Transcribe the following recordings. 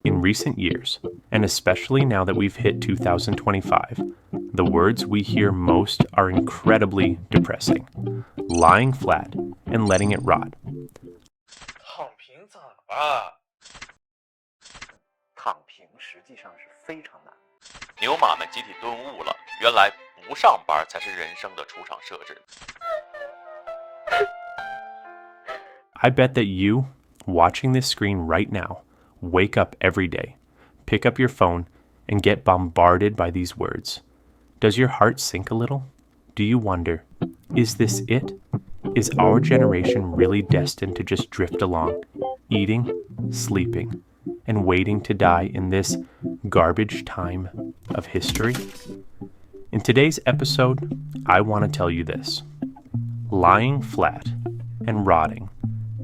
In recent years, and especially now that we've hit 2025, the words we hear most are incredibly depressing. Lying flat and letting it rot. 躺平咋吧？躺平实际上是非常难。牛马们集体顿悟了，原来不上班才是人生的出厂设置。I bet that you, watching this screen right now, wake up every day, pick up your phone, and get bombarded by these words. Does your heart sink a little? Do you wonder, is this it? Is our generation really destined to just drift along, eating, sleeping, and waiting to die in this garbage time of history? In today's episode, I want to tell you this. Lying flat and rotting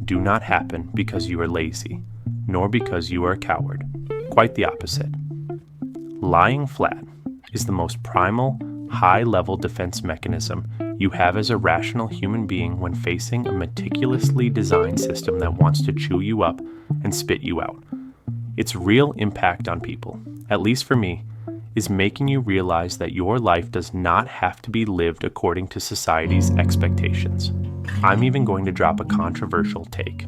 do not happen because you are lazy, nor because you are a coward. Quite the opposite. Lying flat is the most primal, high-level defense mechanism you have as a rational human being when facing a meticulously designed system that wants to chew you up and spit you out. Its real impact on people, at least for me, is making you realize that your life does not have to be lived according to society's expectations. I'm even going to drop a controversial take.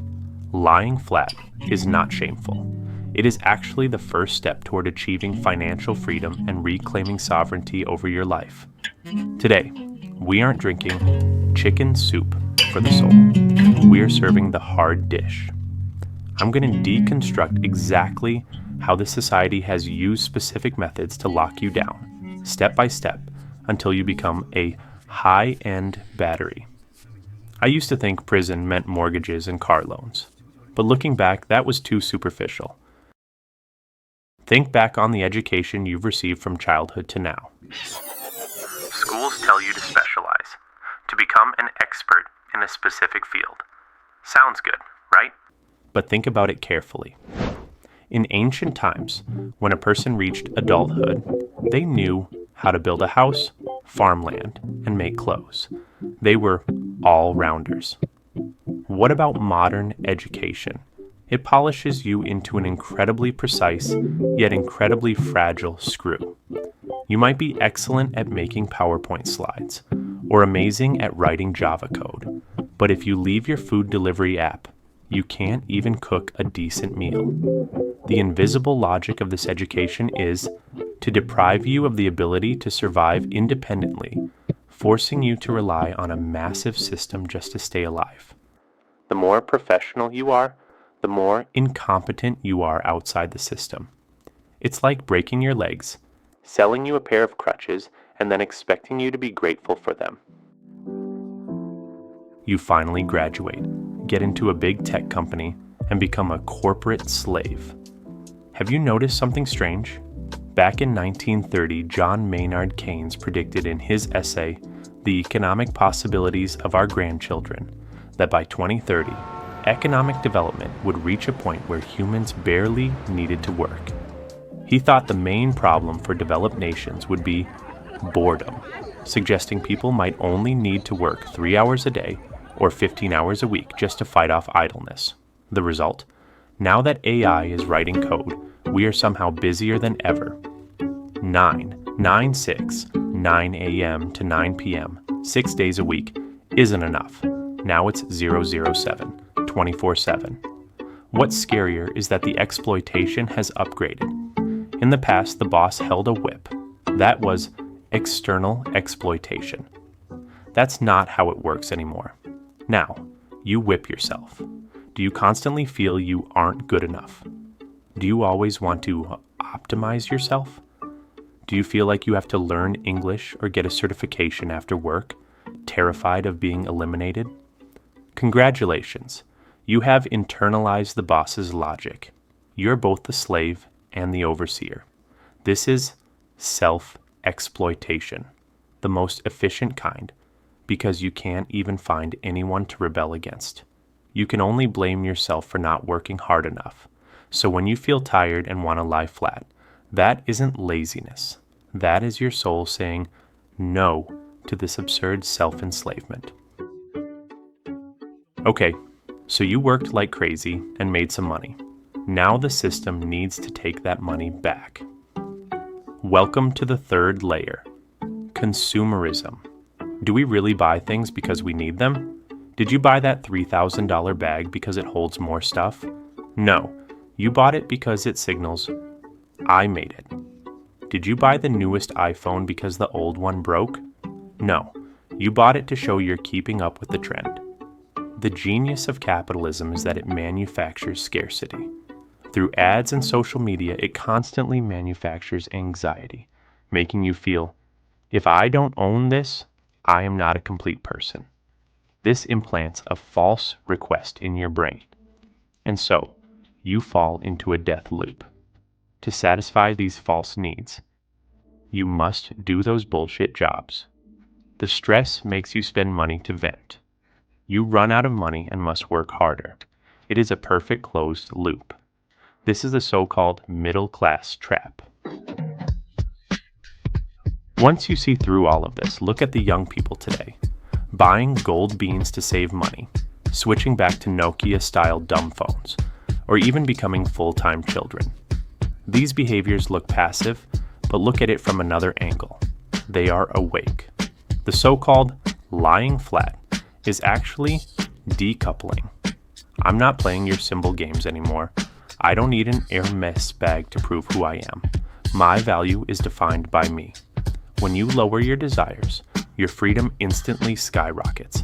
Lying flat is not shameful. It is actually the first step toward achieving financial freedom and reclaiming sovereignty over your life. Today, we aren't drinking chicken soup for the soul. We are serving the hard dish. I'm going to deconstruct exactly how this society has used specific methods to lock you down, step by step, until you become a high-end battery. I used to think prison meant mortgages and car loans, but looking back, that was too superficial. Think back on the education you've received from childhood to now. Schools tell you to specialize, to become an expert in a specific field. Sounds good, right? But think about it carefully. In ancient times, when a person reached adulthood, they knew how to build a house, farm land, and make clothes. They were all-rounders. What about modern education? It polishes you into an incredibly precise, yet incredibly fragile screw. You might be excellent at making PowerPoint slides, or amazing at writing Java code, but if you leave your food delivery app, you can't even cook a decent meal. The invisible logic of this education is to deprive you of the ability to survive independently, forcing you to rely on a massive system just to stay alive. The more professional you are, the more incompetent you are outside the system. It's like breaking your legs, selling you a pair of crutches, and then expecting you to be grateful for them. You finally graduate, get into a big tech company, and become a corporate slave. Have you noticed something strange? Back in 1930, John Maynard Keynes predicted in his essay, The Economic Possibilities of Our Grandchildren, that by 2030, economic development would reach a point where humans barely needed to work. He thought the main problem for developed nations would be boredom, suggesting people might only need to work 3 hours a day or 15 hours a week just to fight off idleness. The result? Now that AI is writing code, we are somehow busier than ever. 9 a.m. to 9 p.m., 6 days a week, isn't enough. Now it's 007, 24/7. What's scarier is that the exploitation has upgraded. In the past, the boss held a whip. That was external exploitation. That's not how it works anymore. Now, you whip yourself. Do you constantly feel you aren't good enough? Do you always want to optimize yourself? Do you feel like you have to learn English or get a certification after work, terrified of being eliminated? Congratulations, you have internalized the boss's logic. You're both the slave and the overseer. This is self-exploitation, the most efficient kind, because you can't even find anyone to rebel against. You can only blame yourself for not working hard enough. So when you feel tired and want to lie flat, that isn't laziness. That is your soul saying no to this absurd self-enslavement. Okay, so you worked like crazy and made some money. Now the system needs to take that money back. Welcome to the third layer, consumerism. Do we really buy things because we need them? Did you buy that $3,000 bag because it holds more stuff? No, you bought it because it signals, I made it. Did you buy the newest iPhone because the old one broke? No, you bought it to show you're keeping up with the trend. The genius of capitalism is that it manufactures scarcity. Through ads and social media, it constantly manufactures anxiety, making you feel, if I don't own this, I am not a complete person. This implants a false request in your brain. And so, you fall into a death loop. To satisfy these false needs, you must do those bullshit jobs. The stress makes you spend money to vent. You run out of money and must work harder. It is a perfect closed loop. This is the so-called middle class trap. Once you see through all of this, look at the young people today. Buying gold beans to save money, switching back to Nokia-style dumb phones, or even becoming full-time children. These behaviors look passive, but look at it from another angle. They are awake. The so-called lying flat is actually decoupling. I'm not playing your symbol games anymore. I don't need an Hermes bag to prove who I am. My value is defined by me. When you lower your desires, your freedom instantly skyrockets.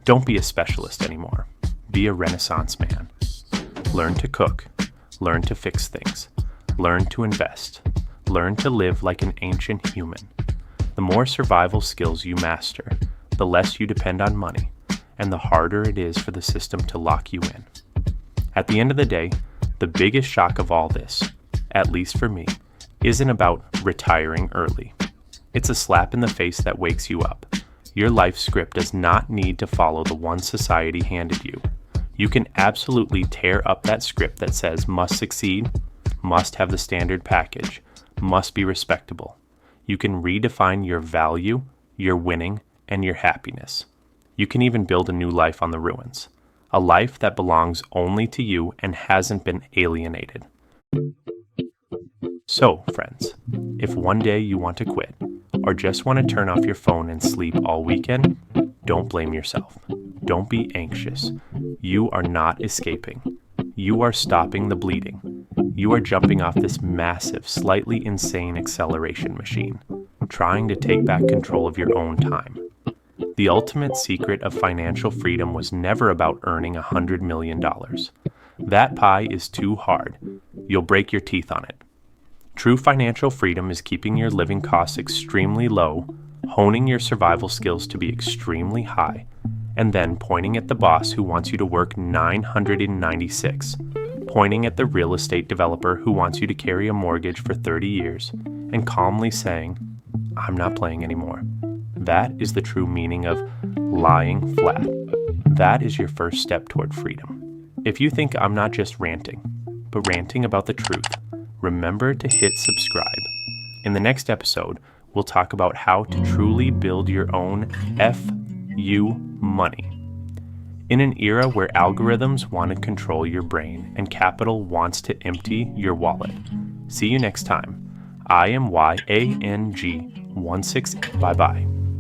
Don't be a specialist anymore. Be a Renaissance man. Learn to cook. Learn to fix things. Learn to invest. Learn to live like an ancient human. The more survival skills you master, the less you depend on money, and the harder it is for the system to lock you in. At the end of the day, the biggest shock of all this, at least for me, isn't about retiring early. It's a slap in the face that wakes you up. Your life script does not need to follow the one society handed you. You can absolutely tear up that script that says must succeed, must have the standard package, must be respectable. You can redefine your value, your winning, and your happiness. You can even build a new life on the ruins. A life that belongs only to you and hasn't been alienated. So, friends, if one day you want to quit, or just want to turn off your phone and sleep all weekend, don't blame yourself. Don't be anxious. You are not escaping. You are stopping the bleeding. You are jumping off this massive, slightly insane acceleration machine, trying to take back control of your own time. The ultimate secret of financial freedom was never about earning $100 million. That pie is too hard. You'll break your teeth on it. True financial freedom is keeping your living costs extremely low, honing your survival skills to be extremely high, and then pointing at the boss who wants you to work 996, pointing at the real estate developer who wants you to carry a mortgage for 30 years, and calmly saying, I'm not playing anymore. That is the true meaning of lying flat. That is your first step toward freedom. If you think I'm not just ranting, but ranting about the truth, remember to hit subscribe. In the next episode, we'll talk about how to truly build your own FU money. In an era where algorithms want to control your brain and capital wants to empty your wallet. See you next time. I am YANG16. Bye bye.